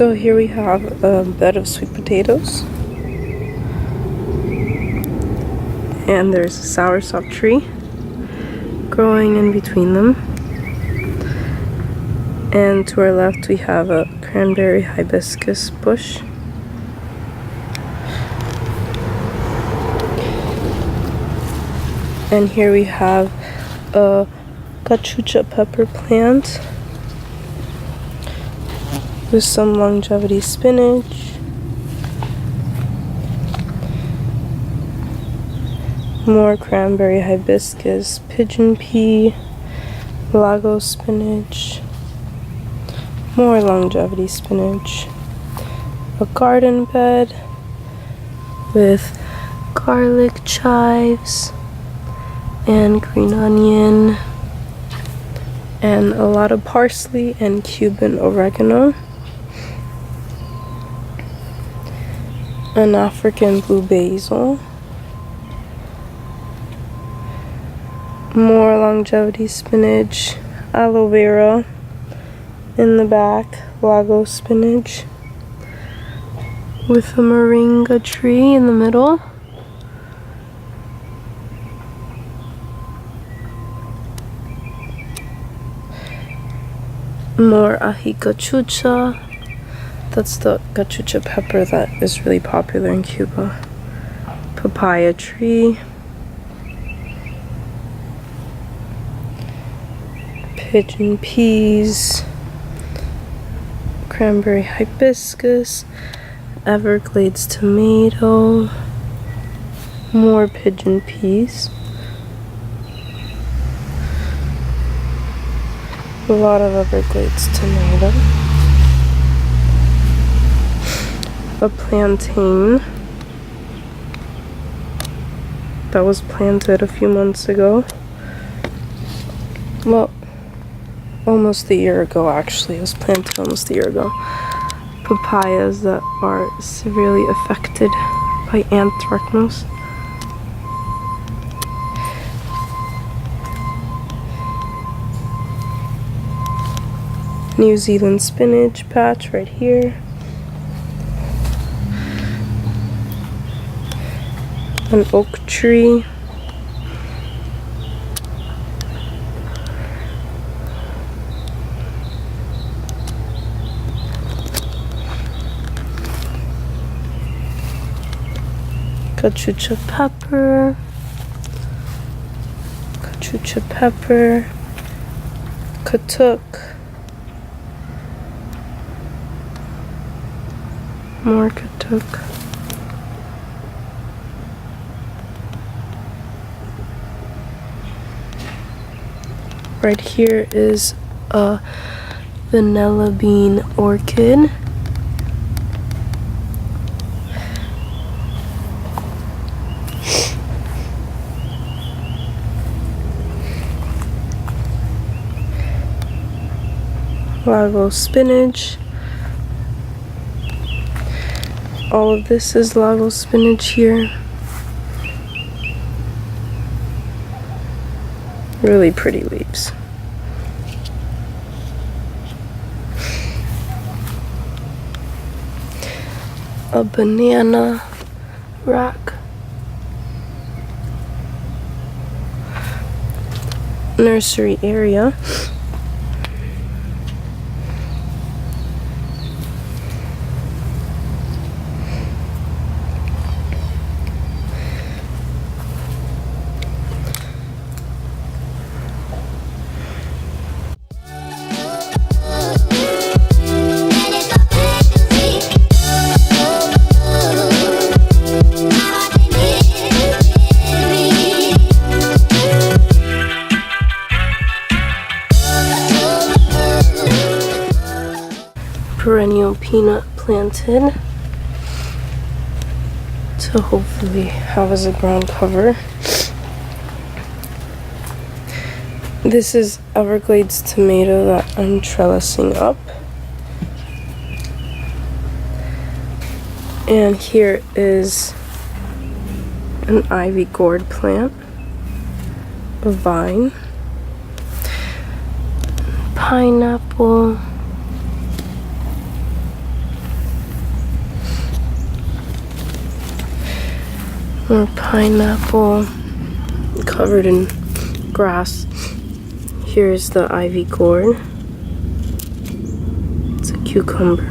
So here we have a bed of sweet potatoes. And there's a soursop tree growing in between them. And to our left we have a cranberry hibiscus bush. And here we have a cachucha pepper plant with some longevity spinach, more cranberry hibiscus, pigeon pea, lago spinach, more longevity spinach, a garden bed with garlic chives and green onion and a lot of parsley and Cuban oregano, an African blue basil, more longevity spinach, aloe vera in the back, lago spinach with a moringa tree in the middle. More ají cachucha. That's the cachucha pepper that is really popular in Cuba. Papaya tree. Pigeon peas. Cranberry hibiscus. Everglades tomato. More pigeon peas. A lot of Everglades tomato. A plantain that was planted a few months ago. Well, almost a year ago actually. It was planted almost a year ago. Papayas that are severely affected by anthracnose. New Zealand spinach patch right here. An oak tree. Cachucha pepper. Cachucha pepper. Katuk. More katuk. Right here is a vanilla bean orchid. Lago spinach. All of this is lago spinach here. Really pretty leaves. A banana rack. Nursery area. Perennial peanut planted to hopefully have as a ground cover. This is Everglades tomato that I'm trellising up. And here is an ivy gourd plant, a vine, pineapple, More pineapple covered in grass. Here's the ivy gourd. It's a cucumber.